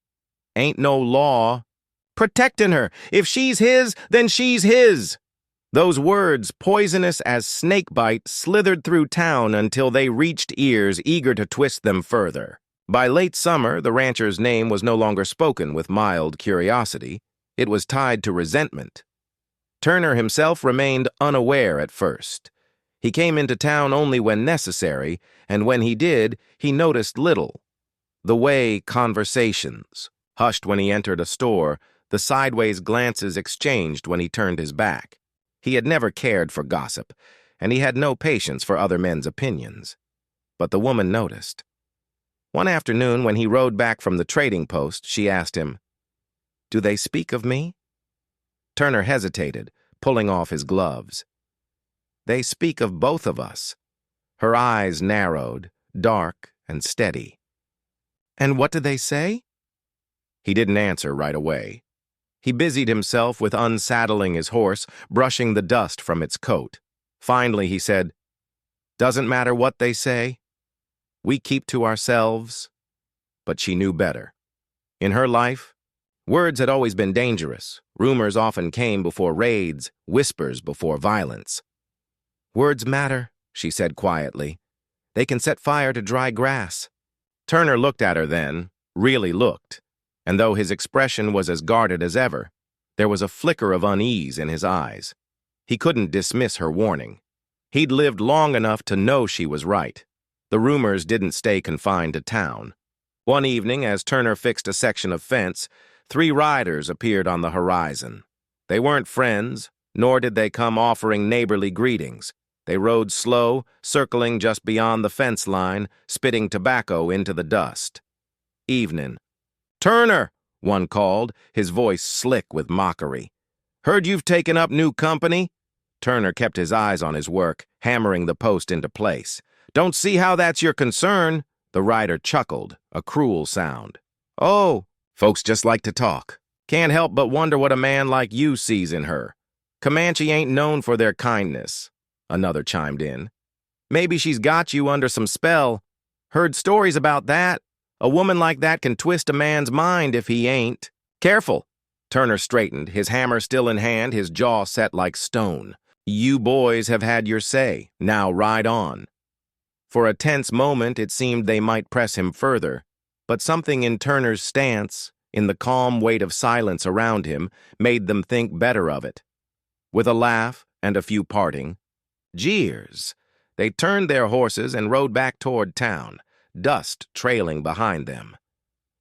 Ain't no law protecting her. If she's his, then she's his." Those words, poisonous as snakebite, slithered through town until they reached ears eager to twist them further. By late summer, the rancher's name was no longer spoken with mild curiosity. It was tied to resentment. Turner himself remained unaware at first. He came into town only when necessary, and when he did, he noticed little. The way conversations, hushed when he entered a store, the sideways glances exchanged when he turned his back. He had never cared for gossip, and he had no patience for other men's opinions. But the woman noticed. One afternoon, when he rode back from the trading post, she asked him, "Do they speak of me?" Turner hesitated, pulling off his gloves. "They speak of both of us." Her eyes narrowed, dark and steady. "And what do they say?" He didn't answer right away. He busied himself with unsaddling his horse, brushing the dust from its coat. Finally, he said, "Doesn't matter what they say. We keep to ourselves." But she knew better. In her life, words had always been dangerous. Rumors often came before raids, whispers before violence. "Words matter," she said quietly. "They can set fire to dry grass." Turner looked at her then, really looked. And though his expression was as guarded as ever, there was a flicker of unease in his eyes. He couldn't dismiss her warning. He'd lived long enough to know she was right. The rumors didn't stay confined to town. One evening, as Turner fixed a section of fence, 3 riders appeared on the horizon. They weren't friends, nor did they come offering neighborly greetings. They rode slow, circling just beyond the fence line, spitting tobacco into the dust. "Evening." "Turner," one called, his voice slick with mockery. "Heard you've taken up new company?" Turner kept his eyes on his work, hammering the post into place. "Don't see how that's your concern." The rider chuckled, a cruel sound. "Oh, folks just like to talk. Can't help but wonder what a man like you sees in her. Comanche ain't known for their kindness," another chimed in. "Maybe she's got you under some spell. Heard stories about that. A woman like that can twist a man's mind if he ain't." "Careful." Turner straightened, his hammer still in hand, his jaw set like stone. "You boys have had your say. Now ride on." For a tense moment, it seemed they might press him further, but something in Turner's stance, in the calm weight of silence around him, made them think better of it. With a laugh and a few parting jeers, they turned their horses and rode back toward town, dust trailing behind them.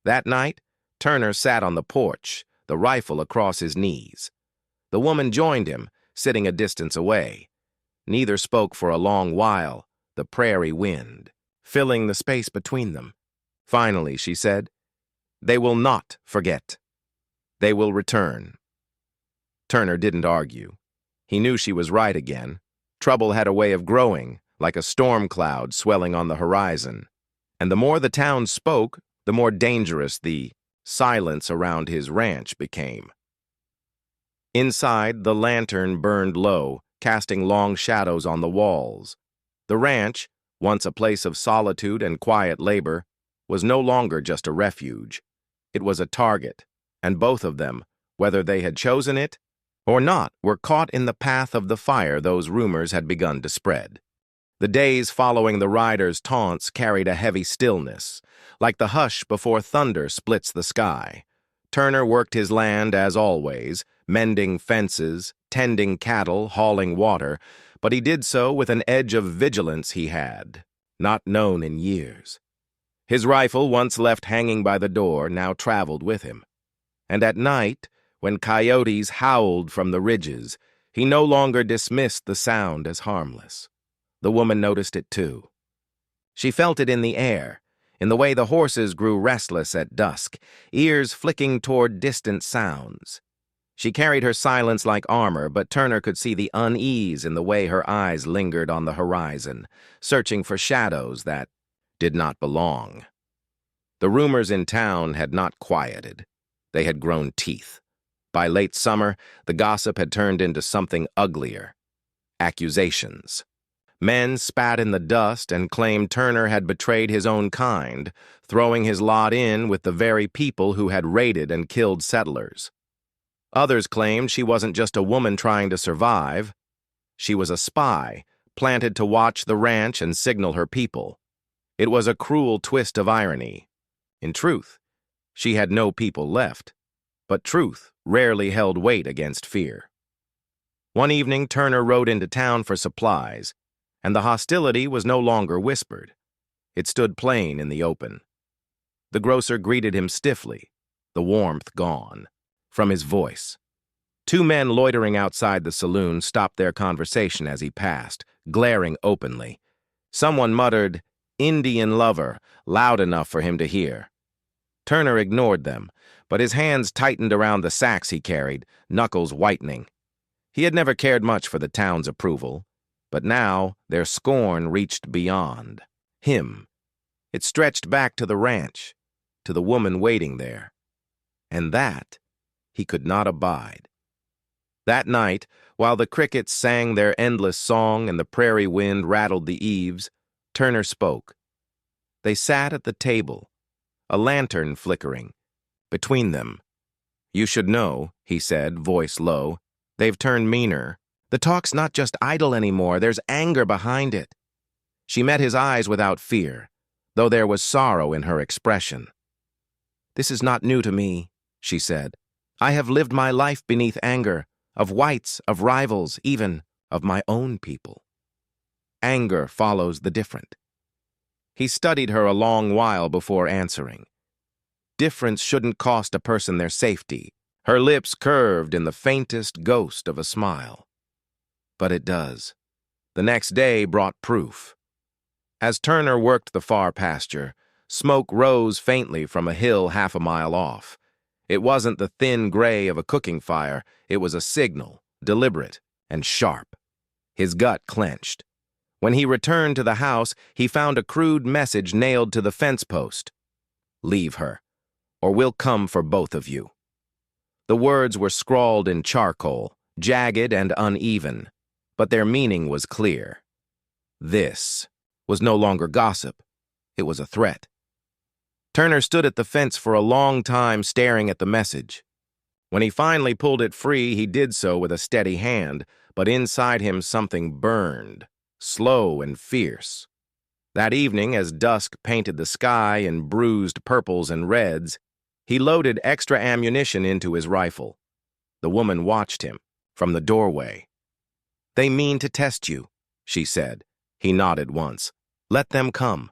That night, Turner sat on the porch, the rifle across his knees. The woman joined him, sitting a distance away. Neither spoke for a long while, the prairie wind filling the space between them. Finally, she said, "They will not forget. They will return." Turner didn't argue. He knew she was right again. Trouble had a way of growing, like a storm cloud swelling on the horizon. And the more the town spoke, the more dangerous the silence around his ranch became. Inside, the lantern burned low, casting long shadows on the walls. The ranch, once a place of solitude and quiet labor, was no longer just a refuge. It was a target, and both of them, whether they had chosen it or not, were caught in the path of the fire those rumors had begun to spread. The days following the riders' taunts carried a heavy stillness, like the hush before thunder splits the sky. Turner worked his land as always, mending fences, tending cattle, hauling water, but he did so with an edge of vigilance he had, not known in years. His rifle, once left hanging by the door, now traveled with him. And at night, when coyotes howled from the ridges, he no longer dismissed the sound as harmless. The woman noticed it too. She felt it in the air, in the way the horses grew restless at dusk, ears flicking toward distant sounds. She carried her silence like armor, but Turner could see the unease in the way her eyes lingered on the horizon, searching for shadows that did not belong. The rumors in town had not quieted. They had grown teeth. By late summer, the gossip had turned into something uglier. Accusations. Men spat in the dust and claimed Turner had betrayed his own kind, throwing his lot in with the very people who had raided and killed settlers. Others claimed she wasn't just a woman trying to survive. She was a spy, planted to watch the ranch and signal her people. It was a cruel twist of irony. In truth, she had no people left, but truth rarely held weight against fear. One evening, Turner rode into town for supplies, and the hostility was no longer whispered. It stood plain in the open. The grocer greeted him stiffly, the warmth gone from his voice. Two men loitering outside the saloon stopped their conversation as he passed, glaring openly. Someone muttered, "Indian lover," loud enough for him to hear. Turner ignored them, but his hands tightened around the sacks he carried, knuckles whitening. He had never cared much for the town's approval, but now their scorn reached beyond him. It stretched back to the ranch, to the woman waiting there. And that he could not abide. That night, while the crickets sang their endless song and the prairie wind rattled the eaves, Turner spoke. They sat at the table, a lantern flickering. Between them, "You should know," he said, voice low. "They've turned meaner. The talk's not just idle anymore, there's anger behind it." She met his eyes without fear, though there was sorrow in her expression. "This is not new to me," she said. "I have lived my life beneath anger, of whites, of rivals, even of my own people. Anger follows the different." He studied her a long while before answering. Difference shouldn't cost a person their safety. Her lips curved in the faintest ghost of a smile. But it does. The next day brought proof. As Turner worked the far pasture, smoke rose faintly from a hill half a mile off. It wasn't the thin gray of a cooking fire, it was a signal, deliberate and sharp. His gut clenched. When he returned to the house, he found a crude message nailed to the fence post. "Leave her, or we'll come for both of you." The words were scrawled in charcoal, jagged and uneven, but their meaning was clear. This was no longer gossip, it was a threat. Turner stood at the fence for a long time staring at the message. When he finally pulled it free, he did so with a steady hand, but inside him something burned, slow and fierce. That evening, as dusk painted the sky in bruised purples and reds, he loaded extra ammunition into his rifle. The woman watched him from the doorway. "They mean to test you," she said. He nodded once. "Let them come."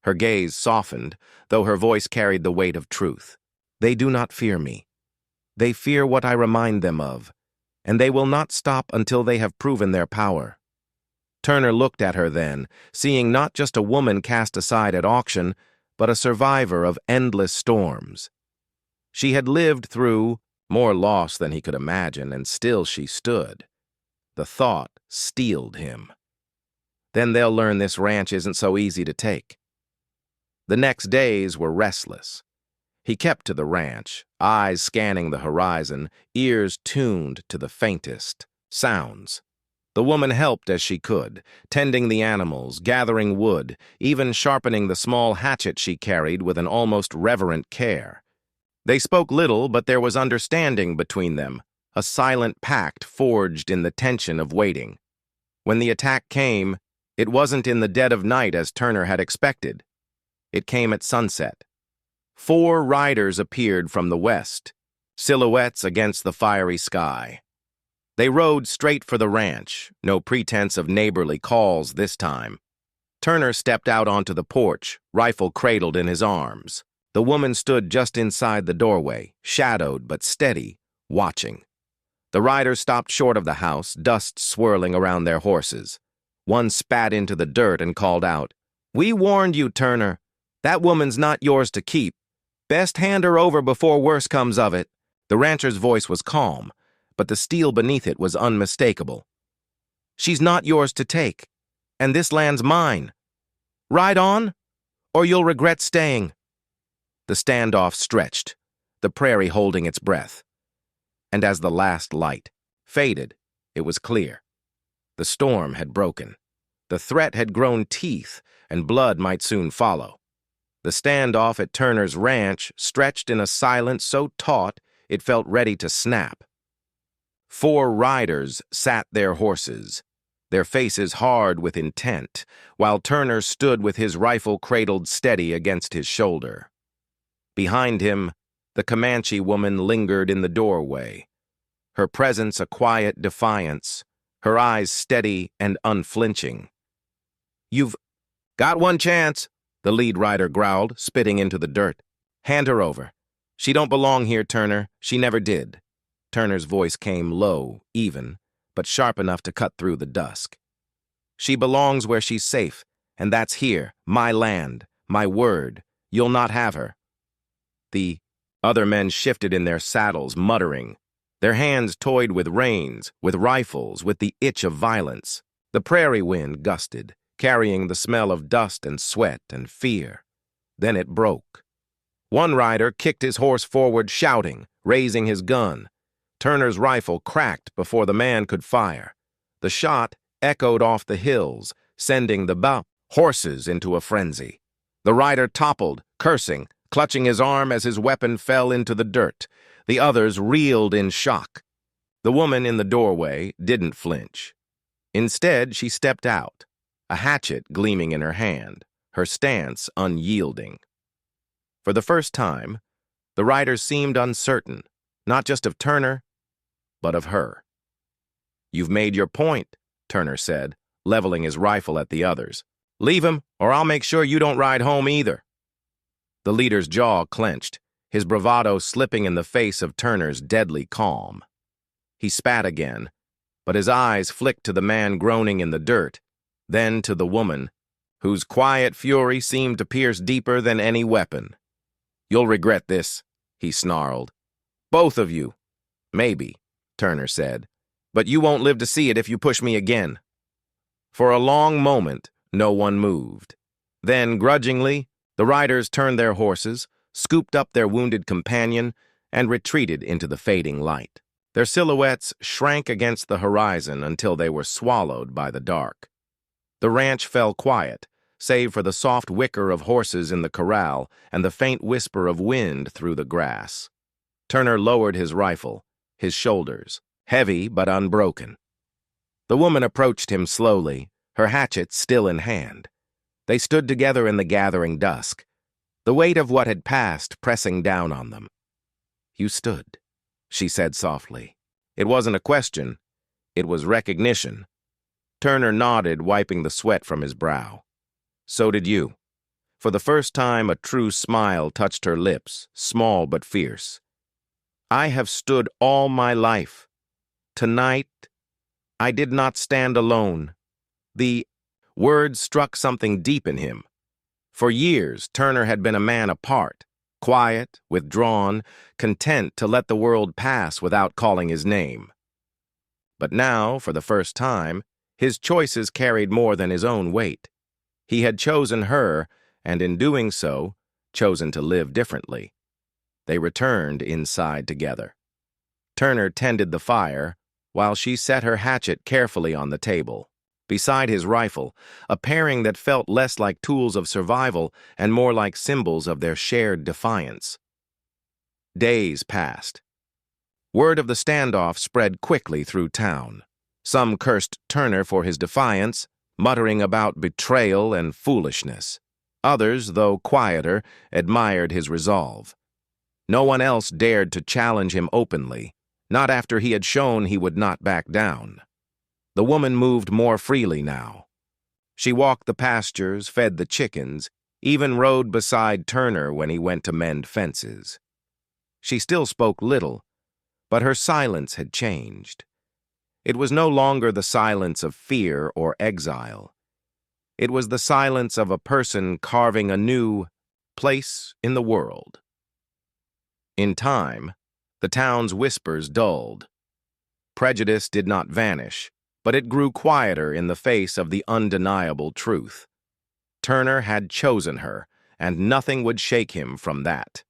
Her gaze softened, though her voice carried the weight of truth. "They do not fear me. They fear what I remind them of, and they will not stop until they have proven their power." Turner looked at her then, seeing not just a woman cast aside at auction, but a survivor of endless storms. She had lived through more loss than he could imagine, and still she stood. The thought steeled him. Then they'll learn this ranch isn't so easy to take. The next days were restless. He kept to the ranch, eyes scanning the horizon, ears tuned to the faintest sounds. The woman helped as she could, tending the animals, gathering wood, even sharpening the small hatchet she carried with an almost reverent care. They spoke little, but there was understanding between them, a silent pact forged in the tension of waiting. When the attack came, it wasn't in the dead of night as Turner had expected. It came at sunset. 4 riders appeared from the west, silhouettes against the fiery sky. They rode straight for the ranch, no pretense of neighborly calls this time. Turner stepped out onto the porch, rifle cradled in his arms. The woman stood just inside the doorway, shadowed but steady, watching. The riders stopped short of the house, dust swirling around their horses. One spat into the dirt and called out, "We warned you, Turner. That woman's not yours to keep. Best hand her over before worse comes of it." The rancher's voice was calm, but the steel beneath it was unmistakable. "She's not yours to take, and this land's mine. Ride on, or you'll regret staying." The standoff stretched, the prairie holding its breath. And as the last light faded, it was clear. The storm had broken. The threat had grown teeth, and blood might soon follow. The standoff at Turner's ranch stretched in a silence so taut it felt ready to snap. 4 riders sat their horses, their faces hard with intent, while Turner stood with his rifle cradled steady against his shoulder. Behind him, the Comanche woman lingered in the doorway, her presence a quiet defiance, her eyes steady and unflinching. "You've got one chance," the lead rider growled, spitting into the dirt. "Hand her over. She don't belong here, Turner. She never did." Turner's voice came low, even, but sharp enough to cut through the dusk. "She belongs where she's safe, and that's here, my land, my word. You'll not have her." The other men shifted in their saddles, muttering. Their hands toyed with reins, with rifles, with the itch of violence. The prairie wind gusted, carrying the smell of dust and sweat and fear. Then it broke. One rider kicked his horse forward, shouting, raising his gun. Turner's rifle cracked before the man could fire. The shot echoed off the hills, sending the horses into a frenzy. The rider toppled, cursing, clutching his arm as his weapon fell into the dirt. The others reeled in shock. The woman in the doorway didn't flinch. Instead, she stepped out, a hatchet gleaming in her hand, her stance unyielding. For the first time, the riders seemed uncertain, not just of Turner, but of her. "You've made your point," Turner said, leveling his rifle at the others. "Leave him, or I'll make sure you don't ride home either." The leader's jaw clenched, his bravado slipping in the face of Turner's deadly calm. He spat again, but his eyes flicked to the man groaning in the dirt, then to the woman, whose quiet fury seemed to pierce deeper than any weapon. "You'll regret this," he snarled. "Both of you." "Maybe," Turner said, "but you won't live to see it if you push me again." For a long moment, no one moved. Then, grudgingly, the riders turned their horses, scooped up their wounded companion, and retreated into the fading light. Their silhouettes shrank against the horizon until they were swallowed by the dark. The ranch fell quiet, save for the soft whicker of horses in the corral and the faint whisper of wind through the grass. Turner lowered his rifle, his shoulders, heavy but unbroken. The woman approached him slowly, her hatchet still in hand. They stood together in the gathering dusk, the weight of what had passed pressing down on them. "You stood," she said softly. It wasn't a question, it was recognition. Turner nodded, wiping the sweat from his brow. "So did you." For the first time, a true smile touched her lips, small but fierce. "I have stood all my life. Tonight, I did not stand alone." The words struck something deep in him. For years, Turner had been a man apart, quiet, withdrawn, content to let the world pass without calling his name. But now, for the first time, his choices carried more than his own weight. He had chosen her, and in doing so, chosen to live differently. They returned inside together. Turner tended the fire, while she set her hatchet carefully on the table. Beside his rifle, a pairing that felt less like tools of survival and more like symbols of their shared defiance. Days passed. Word of the standoff spread quickly through town. Some cursed Turner for his defiance, muttering about betrayal and foolishness. Others, though quieter, admired his resolve. No one else dared to challenge him openly, not after he had shown he would not back down. The woman moved more freely now. She walked the pastures, fed the chickens, even rode beside Turner when he went to mend fences. She still spoke little, but her silence had changed. It was no longer the silence of fear or exile. It was the silence of a person carving a new place in the world. In time, the town's whispers dulled. Prejudice did not vanish, but it grew quieter in the face of the undeniable truth. Turner had chosen her, and nothing would shake him from that.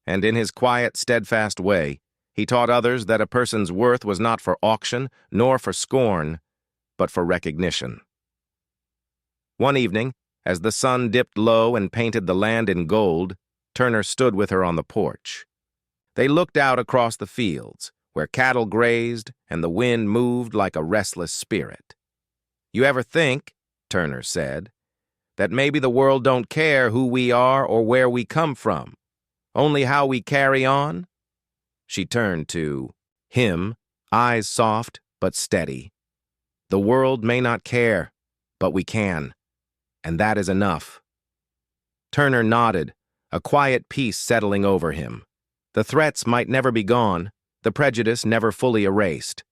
And in his quiet, steadfast way, he taught others that a person's worth was not for auction, nor for scorn, but for recognition. One evening, as the sun dipped low and painted the land in gold, Turner stood with her on the porch. They looked out across the fields, where cattle grazed and the wind moved like a restless spirit. "You ever think," Turner said, "that maybe the world don't care who we are or where we come from, only how we carry on?" She turned to him, eyes soft but steady. "The world may not care, but we can, and that is enough." Turner nodded, a quiet peace settling over him. The threats might never be gone, the prejudice never fully erased.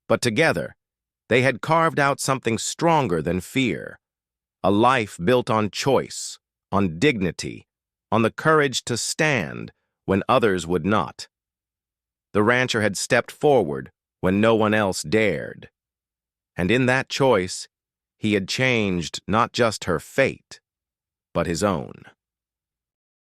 But together, they had carved out something stronger than fear. A life built on choice, on dignity, on the courage to stand when others would not. The rancher had stepped forward when no one else dared. And in that choice, he had changed not just her fate, but his own.